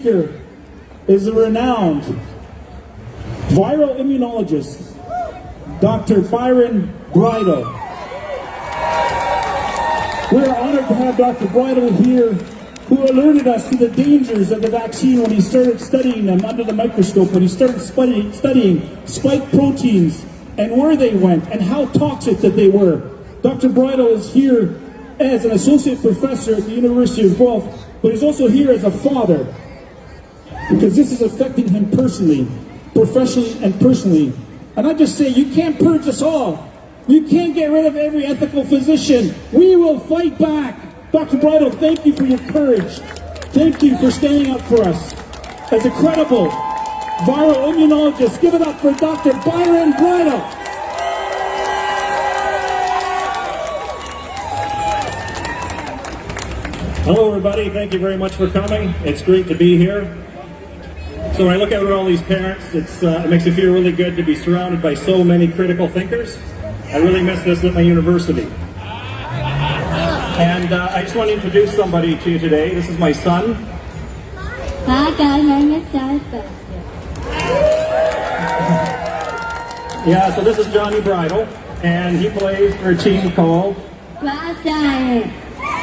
Here is a renowned viral immunologist, Dr. Byram Bridle. We are honored to have Dr. Bridle here, who alerted us to the dangers of the vaccine when he started studying them under the microscope, when he started studying spike proteins and where they went and how toxic that they were. Dr. Bridle is here as an associate professor at the University of Guelph, but he's also here as a father, because this is affecting him personally, professionally and personally. And I just say, you can't purge us all. You can't get rid of every ethical physician. We will fight back. Dr. Bridle, thank you for your courage. Thank you for standing up for us as a credible viral immunologist. Give it up for Dr. Byram Bridle. Hello everybody, thank you very much for coming. It's great to be here. So when I look out at all these parents, it makes me feel really good to be surrounded by so many critical thinkers. I really miss this at my university. And I just want to introduce somebody to you today. This is my son. Hi guys, my name is Sebastian. Yeah, so this is Johnny Bridle, and he plays for a team called Guelph Giants.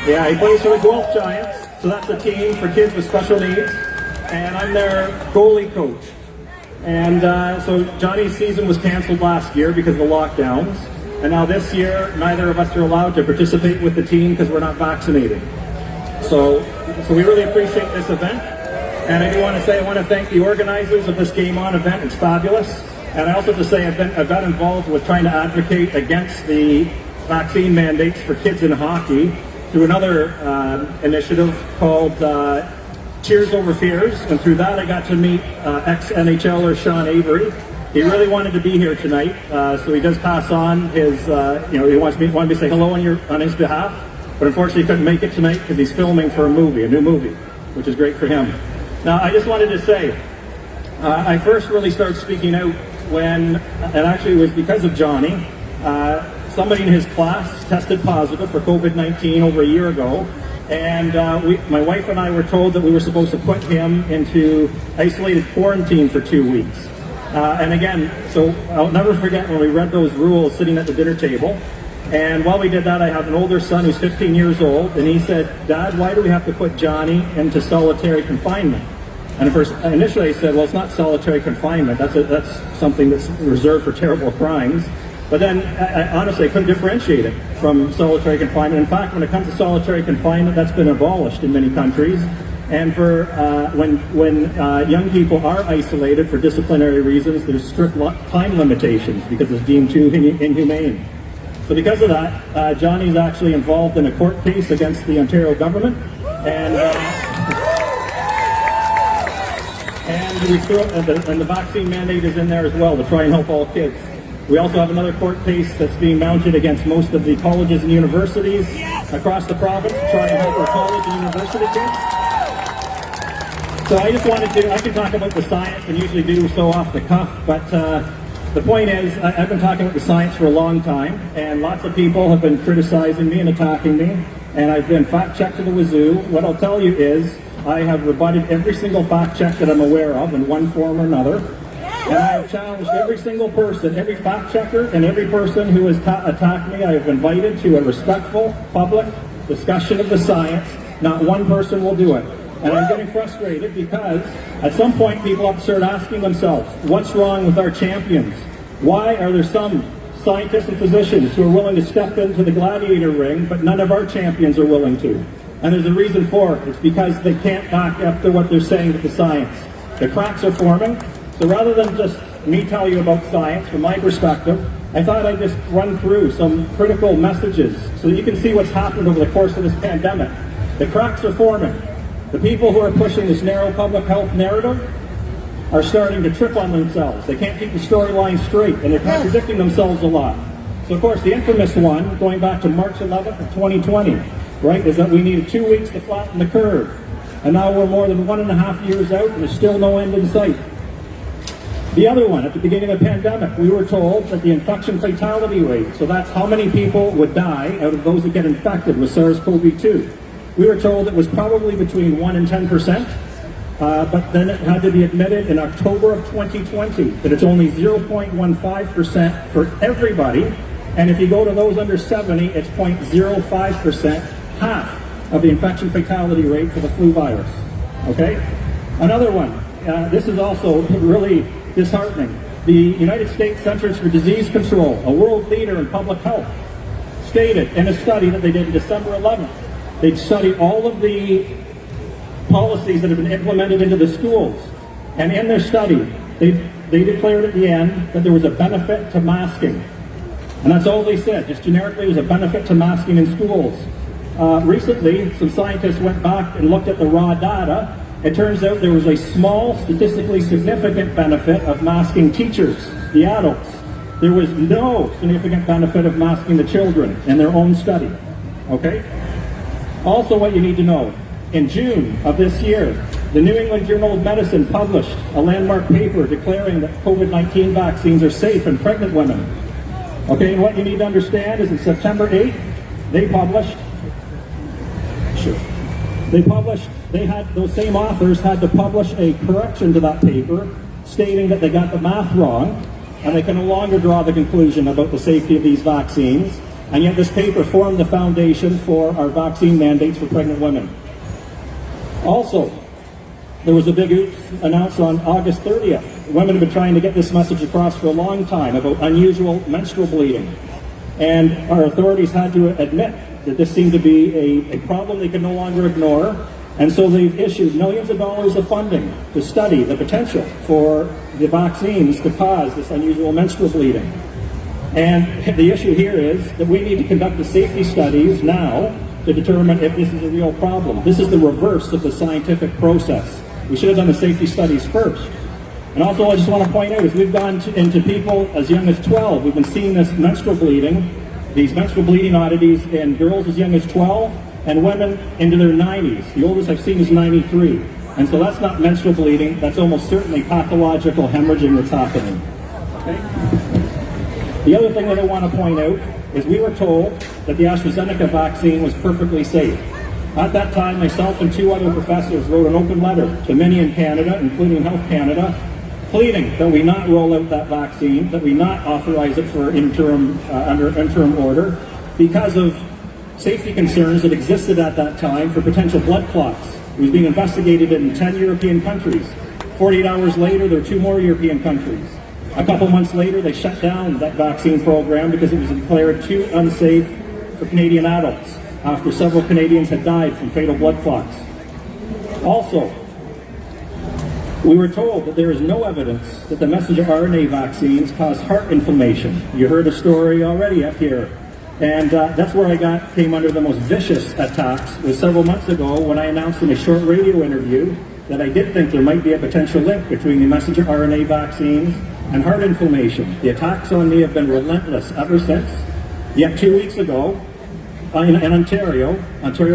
Yeah, he plays for the Guelph Giants. So that's a team for kids with special needs. And I'm their goalie coach. And so Johnny's season was canceled last year because of the lockdowns. And now this year, neither of us are allowed to participate with the team because we're not vaccinated. So we really appreciate this event. And I do want to say, I want to thank the organizers of this Game On event. It's fabulous. And I also have to say, I've got involved with trying to advocate against the vaccine mandates for kids in hockey through another initiative called Cheers Over Fears, and through that I got to meet ex-NHLer Sean Avery. He really wanted to be here tonight, so he does pass on his, he wanted me to say hello on his behalf, but unfortunately he couldn't make it tonight because he's filming for a new movie, which is great for him. Now I just wanted to say, I first really started speaking out when, and actually it was because of Johnny. Somebody in his class tested positive for COVID-19 over a year ago. And my wife and I were told that we were supposed to put him into isolated quarantine for 2 weeks. And again, so I'll never forget when we read those rules sitting at the dinner table. And while we did that, I have an older son who's 15 years old, and he said, "Dad, why do we have to put Johnny into solitary confinement?" And initially I said, well, it's not solitary confinement. That's something that's reserved for terrible crimes. But then, honestly, I couldn't differentiate it from solitary confinement. In fact, when it comes to solitary confinement, that's been abolished in many countries. And for when young people are isolated for disciplinary reasons, there's strict time limitations because it's deemed too inhumane. So because of that, Johnny's actually involved in a court case against the Ontario government. And the vaccine mandate is in there as well to try and help all kids. We also have another court case that's being mounted against most of the colleges and universities across the province to try and help our college and university kids. So I just wanted to, I can talk about the science and usually do so off the cuff, but the point is, I've been talking about the science for a long time, and lots of people have been criticizing me and attacking me, and I've been fact-checked to the wazoo. What I'll tell you is, I have rebutted every single fact check that I'm aware of in one form or another. And I have challenged every single person, every fact checker, and every person who has attacked me. I have invited to a respectful, public discussion of the science. Not one person will do it. And I'm getting frustrated because at some point people have to start asking themselves, what's wrong with our champions? Why are there some scientists and physicians who are willing to step into the gladiator ring, but none of our champions are willing to? And there's a reason for it. It's because they can't back up to what they're saying with the science. The cracks are forming. So rather than just me tell you about science from my perspective, I thought I'd just run through some critical messages so that you can see what's happened over the course of this pandemic. The cracks are forming. The people who are pushing this narrow public health narrative are starting to trip on themselves. They can't keep the storyline straight, and they're contradicting themselves a lot. So of course the infamous one, going back to March 11th of 2020, right, is that we needed 2 weeks to flatten the curve. And now we're more than 1.5 years out and there's still no end in sight. The other one, at the beginning of the pandemic, we were told that the infection fatality rate, so that's how many people would die out of those that get infected with SARS-CoV-2. We were told it was probably between 1% and 10%. but then it had to be admitted in October of 2020 that it's only 0.15% for everybody, and if you go to those under 70, it's 0.05%, half of the infection fatality rate for the flu virus. Okay? Another one, this is also really disheartening. The United States Centers for Disease Control, a world leader in public health, stated in a study that they did December 11th, they'd studied all of the policies that have been implemented into the schools. And in their study, they declared at the end that there was a benefit to masking. And that's all they said, just generically, there was a benefit to masking in schools. Recently, some scientists went back and looked at the raw data. It turns out there was a small, statistically significant benefit of masking teachers, the adults. There was no significant benefit of masking the children in their own study. Okay? Also, what you need to know, in June of this year, the New England Journal of Medicine published a landmark paper declaring that COVID-19 vaccines are safe in pregnant women. Okay, and what you need to understand is in September 8th, those same authors had to publish a correction to that paper stating that they got the math wrong and they can no longer draw the conclusion about the safety of these vaccines, and yet this paper formed the foundation for our vaccine mandates for pregnant women. Also, there was a big oops announced on August 30th. Women have been trying to get this message across for a long time about unusual menstrual bleeding, and our authorities had to admit that this seemed to be a problem they could no longer ignore, and so they've issued millions of dollars of funding to study the potential for the vaccines to cause this unusual menstrual bleeding. And the issue here is that we need to conduct the safety studies now to determine if this is a real problem. This is the reverse of the scientific process. We should have done the safety studies first. And also, I just want to point out, as we've gone into people as young as 12, we've been seeing this menstrual bleeding, these menstrual bleeding oddities in girls as young as 12 and women into their 90s. The oldest I've seen is 93. And so that's not menstrual bleeding, that's almost certainly pathological hemorrhaging that's happening. Okay? The other thing that I want to point out is we were told that the AstraZeneca vaccine was perfectly safe. At that time, myself and two other professors wrote an open letter to many in Canada, including Health Canada, pleading that we not roll out that vaccine, that we not authorize it for under interim order, because of safety concerns that existed at that time for potential blood clots. It was being investigated in 10 European countries. 48 hours later, there were 2 more European countries. A couple months later, they shut down that vaccine program because it was declared too unsafe for Canadian adults after several Canadians had died from fatal blood clots. Also, we were told that there is no evidence that the messenger RNA vaccines cause heart inflammation. You heard a story already up here. And that's where I came under the most vicious attacks was several months ago when I announced in a short radio interview that I did think there might be a potential link between the messenger RNA vaccines and heart inflammation. The attacks on me have been relentless ever since. Yet 2 weeks ago, in Ontario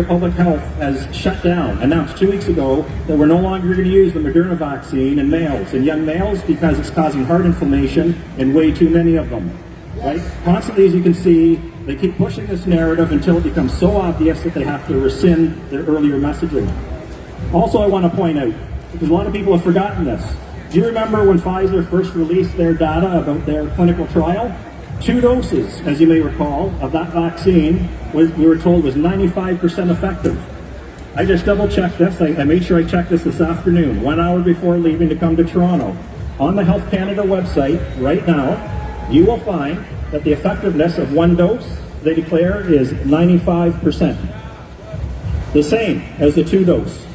Public Health has shut down, announced 2 weeks ago that we're no longer going to use the Moderna vaccine in males, in young males, because it's causing heart inflammation in way too many of them. Right? Constantly, as you can see, they keep pushing this narrative until it becomes so obvious that they have to rescind their earlier messaging. Also, I want to point out, because a lot of people have forgotten this, do you remember when Pfizer first released their data about their clinical trial? 2 doses, as you may recall, of that vaccine, we were told was 95% effective. I just double-checked this. I made sure I checked this afternoon, 1 hour before leaving to come to Toronto. On the Health Canada website right now, you will find that the effectiveness of 1 dose, they declare, is 95%. The same as the 2-dose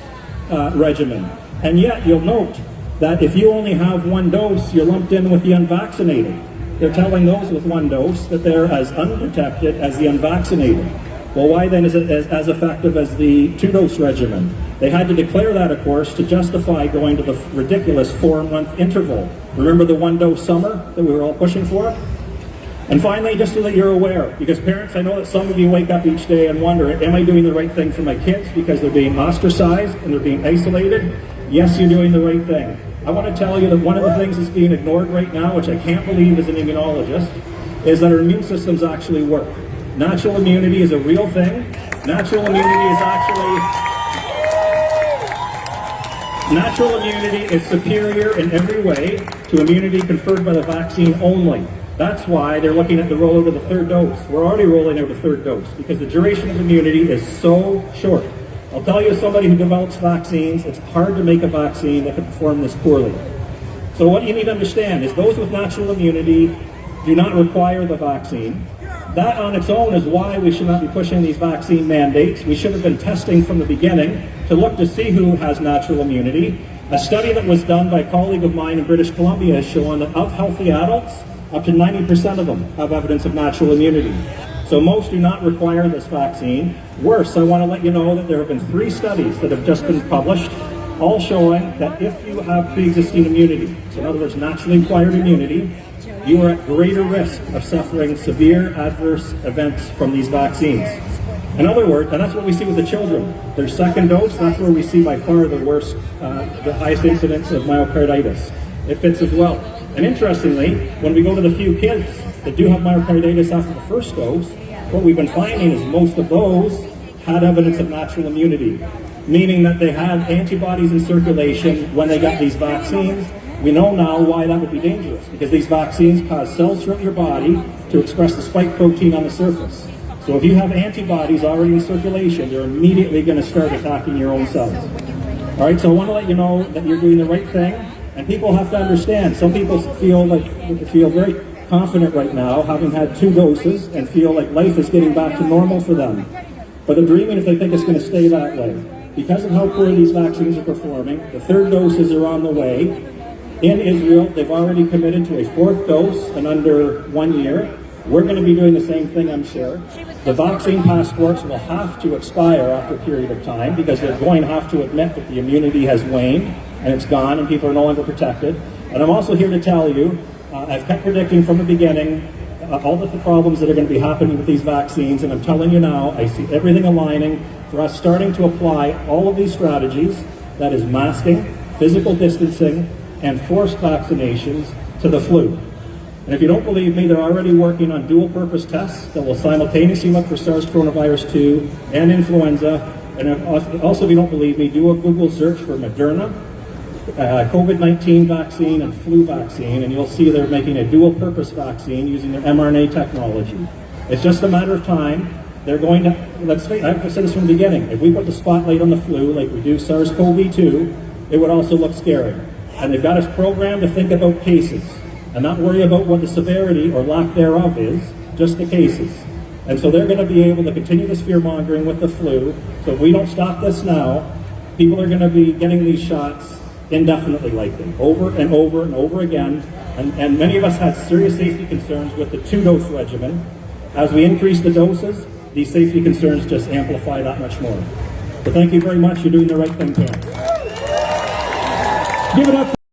regimen. And yet, you'll note that if you only have 1 dose, you're lumped in with the unvaccinated. They're telling those with 1 dose that they're as unprotected as the unvaccinated. Well, why then is it as effective as the 2-dose regimen? They had to declare that, of course, to justify going to the ridiculous 4-month interval. Remember the 1-dose summer that we were all pushing for? And finally, just so that you're aware, because parents, I know that some of you wake up each day and wonder, am I doing the right thing for my kids because they're being ostracized and they're being isolated? Yes, you're doing the right thing. I want to tell you that one of the things that's being ignored right now, which I can't believe as an immunologist, is that our immune systems actually work. Natural immunity is a real thing. Natural immunity is actually... Natural immunity is superior in every way to immunity conferred by the vaccine only. That's why they're looking at the rollout of the third dose. We're already rolling out the third dose because the duration of immunity is so short. I'll tell you, as somebody who develops vaccines, it's hard to make a vaccine that can perform this poorly. So what you need to understand is those with natural immunity do not require the vaccine. That on its own is why we should not be pushing these vaccine mandates. We should have been testing from the beginning to look to see who has natural immunity. A study that was done by a colleague of mine in British Columbia has shown that of healthy adults, up to 90% of them have evidence of natural immunity. So most do not require this vaccine. Worse, I want to let you know that there have been 3 studies that have just been published, all showing that if you have pre-existing immunity, so in other words, naturally acquired immunity, you are at greater risk of suffering severe adverse events from these vaccines. In other words, and that's what we see with the children. Their second dose, that's where we see by far the worst, the highest incidence of myocarditis. It fits as well. And interestingly, when we go to the few kids that do have myocarditis after the first dose, what we've been finding is most of those had evidence of natural immunity, meaning that they had antibodies in circulation when they got these vaccines. We know now why that would be dangerous, because these vaccines cause cells throughout your body to express the spike protein on the surface. So if you have antibodies already in circulation, they're immediately going to start attacking your own cells. All right, so I want to let you know that you're doing the right thing, and people have to understand. Some people feel very confident right now, having had 2 doses, and feel like life is getting back to normal for them. But they're dreaming if they think it's going to stay that way. Because of how poor these vaccines are performing, the 3rd doses are on the way. In Israel, they've already committed to a 4th dose in under 1 year. We're going to be doing the same thing, I'm sure. The vaccine passports will have to expire after a period of time because they're going to have to admit that the immunity has waned and it's gone and people are no longer protected. And I'm also here to tell you, I've kept predicting from the beginning all of the problems that are going to be happening with these vaccines, and I'm telling you now, I see everything aligning for us starting to apply all of these strategies, that is masking, physical distancing, and forced vaccinations to the flu. And if you don't believe me, they're already working on dual-purpose tests that will simultaneously look for SARS coronavirus 2 and influenza. And also, if you don't believe me, do a Google search for Moderna, COVID-19 vaccine, and flu vaccine, and you'll see they're making a dual-purpose vaccine using their mRNA technology. It's just a matter of time. They're going to, I've said this from the beginning, if we put the spotlight on the flu like we do SARS-CoV-2, it would also look scary. And they've got us programmed to think about cases and not worry about what the severity or lack thereof is, just the cases. And so they're going to be able to continue this fear-mongering with the flu. So if we don't stop this now, people are going to be getting these shots indefinitely, likely, over and over and over again. And many of us had serious safety concerns with the 2-dose regimen. As we increase the doses, these safety concerns just amplify that much more. So thank you very much. You're doing the right thing, parents. Give it up for